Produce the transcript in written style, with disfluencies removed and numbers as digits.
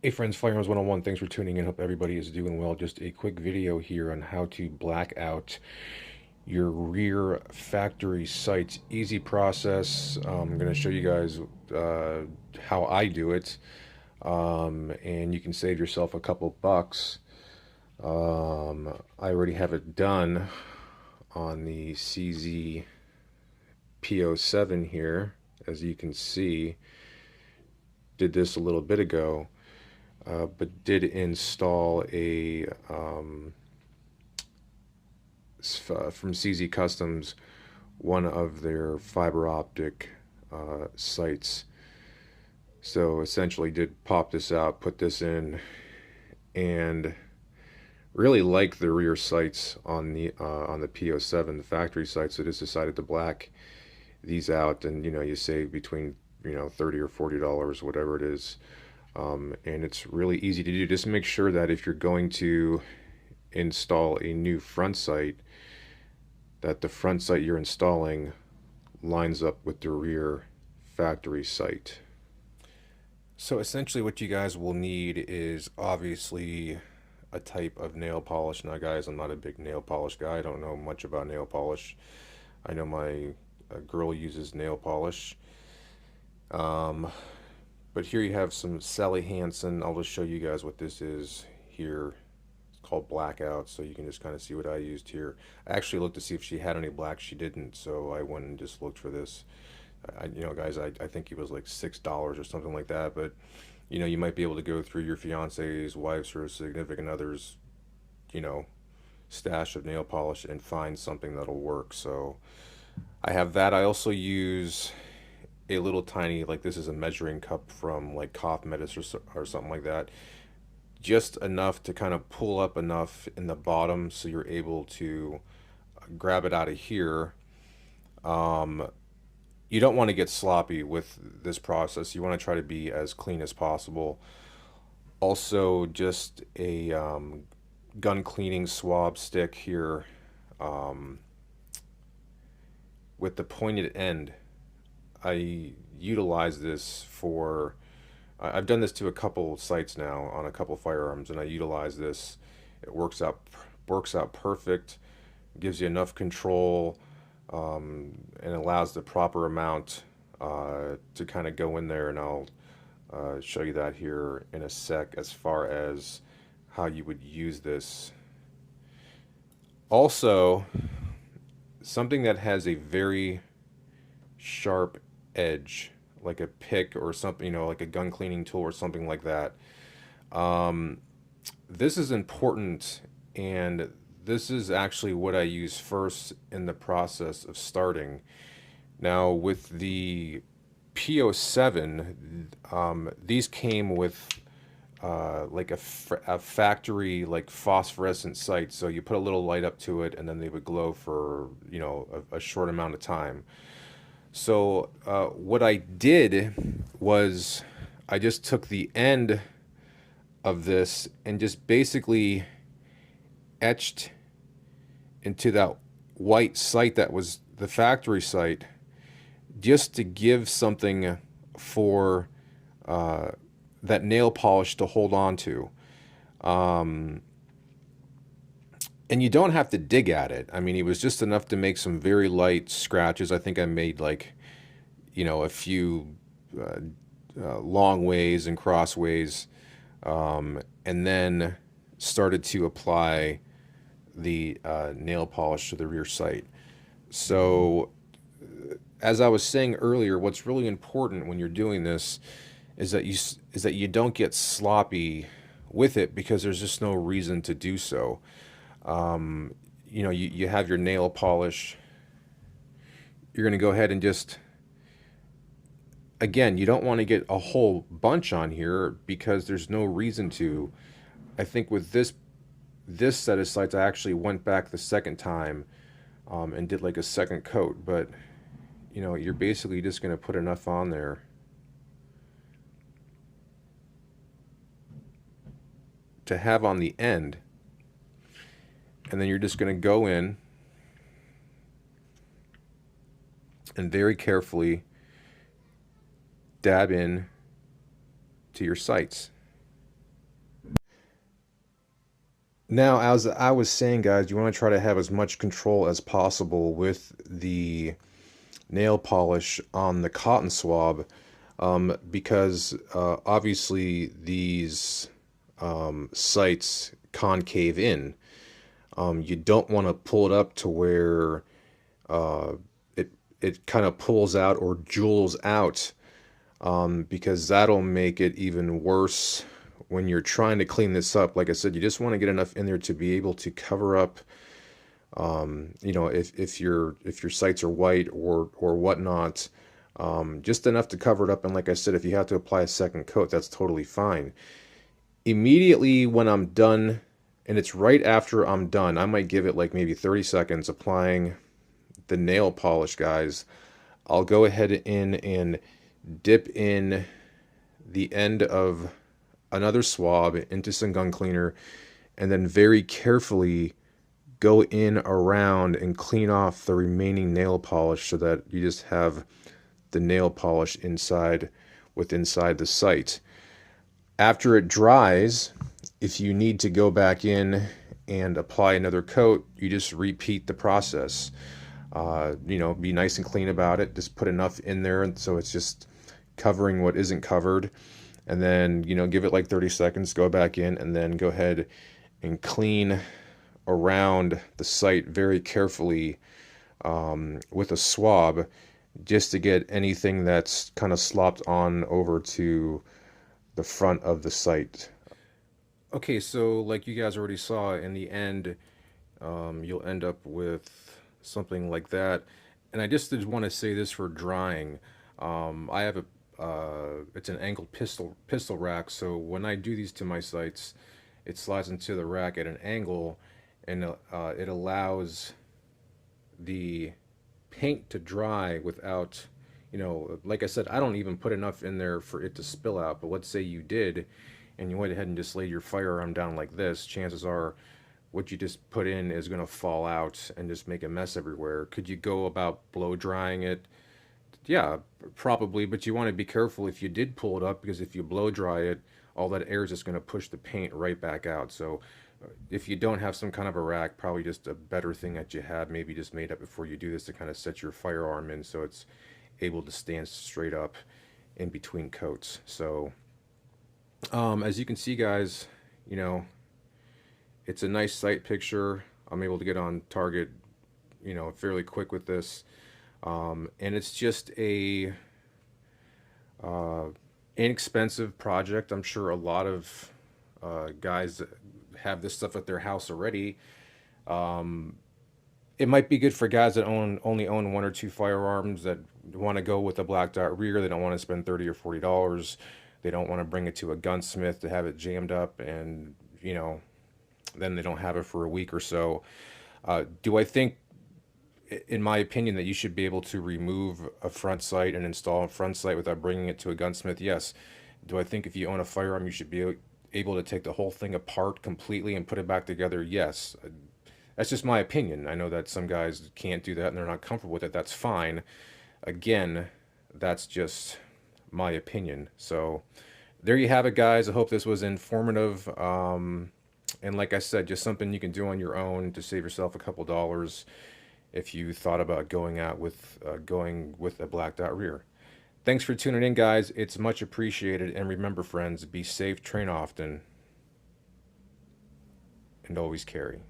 Hey friends, Firearms 101, thanks for tuning in. Hope everybody is doing well. Just a quick video here on how to black out your rear factory sights. Easy process. I'm going to show you guys how I do it, and you can save yourself a couple bucks. I already have it done on the CZ P07 here, as you can see. Did this a little bit ago. But did install a from CZ Customs, one of their fiber optic sites. So essentially did pop this out, put this in, and really like the rear sights on the P07, the factory sights. So just decided to black these out, and you save between $30 or $40, whatever it is. And it's really easy to do. Just make sure that if you're going to install a new front sight, that the front sight you're installing lines up with the rear factory sight. So essentially what you guys will need is obviously a type of nail polish. Now guys, I'm not a big nail polish guy. I don't know much about nail polish. I know my girl uses nail polish. But here you have some Sally Hansen. I'll just show you guys what this is here. It's called Blackout, so you can just kind of see what I used here. I actually looked to see if she had any black. She didn't, so I went and just looked for this. Guys, I think it was like $6 or something like that. But you might be able to go through your fiance's, wife's, or significant other's, stash of nail polish and find something that'll work. So I have that. I also use a little tiny, like this is a measuring cup from like cough medicine or something like that, just enough to kind of pull up enough in the bottom so you're able to grab it out of here. You don't want to get sloppy with this process. You want to try to be as clean as possible. Also, just a gun cleaning swab stick here, with the pointed end. I utilize this for, I've done this to a couple sites now on a couple firearms, and I utilize this. It works out perfect, gives you enough control, and allows the proper amount to kind of go in there, and I'll show you that here in a sec as far as how you would use this. Also, something that has a very sharp edge, like a pick or something, like a gun cleaning tool or something like that. This is important, and this is actually what I use first in the process of starting. Now, with the P07, these came with like a factory like phosphorescent sight. So you put a little light up to it, and then they would glow for a short amount of time. So what I did was I just took the end of this and just basically etched into that white sight that was the factory sight, just to give something for that nail polish to hold on to. And you don't have to dig at it. I mean, it was just enough to make some very light scratches. I think I made like, a few long ways and crossways, and then started to apply the nail polish to the rear sight. So, as I was saying earlier, what's really important when you're doing this is that you don't get sloppy with it, because there's just no reason to do so. You have your nail polish. You're going to go ahead and just, again, you don't want to get a whole bunch on here because there's no reason to. I think with this set of sights, I actually went back the second time and did like a second coat. But you're basically just going to put enough on there to have on the end, and then you're just going to go in and very carefully dab in to your sights. Now, as I was saying, guys, you want to try to have as much control as possible with the nail polish on the cotton swab, because obviously these sites concave in. You don't want to pull it up to where uh, it it kind of pulls out or jewels out, because that'll make it even worse when you're trying to clean this up. Like I said, you just want to get enough in there to be able to cover up, if your sights are white or whatnot, just enough to cover it up. And like I said, if you have to apply a second coat, that's totally fine. Immediately when I'm done, and it's right after I'm done, I might give it like maybe 30 seconds applying the nail polish, guys. I'll go ahead in and dip in the end of another swab into some gun cleaner, and then very carefully go in around and clean off the remaining nail polish so that you just have the nail polish inside the sight. After it dries, if you need to go back in and apply another coat, you just repeat the process. Be nice and clean about it. Just put enough in there and so it's just covering what isn't covered. And then, give it like 30 seconds, go back in, and then go ahead and clean around the site very carefully, with a swab, just to get anything that's kind of slopped on over to the front of the site. Okay, so like you guys already saw, in the end, you'll end up with something like that. And I just did want to say this for drying. I have it's an angled pistol rack, so when I do these to my sights, it slides into the rack at an angle, and it allows the paint to dry without, like I said, I don't even put enough in there for it to spill out. But let's say you did, and you went ahead and just laid your firearm down like this, chances are what you just put in is going to fall out and just make a mess everywhere. Could you go about blow drying it? Yeah, probably, but you want to be careful if you did pull it up, because if you blow dry it, all that air is just going to push the paint right back out. So if you don't have some kind of a rack, probably just a better thing that you have maybe just made up before you do this to kind of set your firearm in so it's able to stand straight up in between coats. So as you can see, guys, you know, it's a nice sight picture. I'm able to get on target, fairly quick with this. And it's just a uh, inexpensive project. I'm sure a lot of guys have this stuff at their house already. Um, it might be good for guys that only own one or two firearms, that want to go with a black dot rear. They don't want to spend $30 or $40. They don't want to bring it to a gunsmith to have it jammed up, and then they don't have it for a week or so. Do I think, in my opinion, that you should be able to remove a front sight and install a front sight without bringing it to a gunsmith? Yes. Do I think if you own a firearm, you should be able to take the whole thing apart completely and put it back together? Yes. That's just my opinion. I know that some guys can't do that and they're not comfortable with it. That's fine. Again, that's just my opinion. So there you have it, guys. I hope this was informative. And like I said, just something you can do on your own to save yourself a couple dollars if you thought about going with a black dot rear. Thanks for tuning in, guys. It's much appreciated. And remember, friends, be safe, train often, and always carry.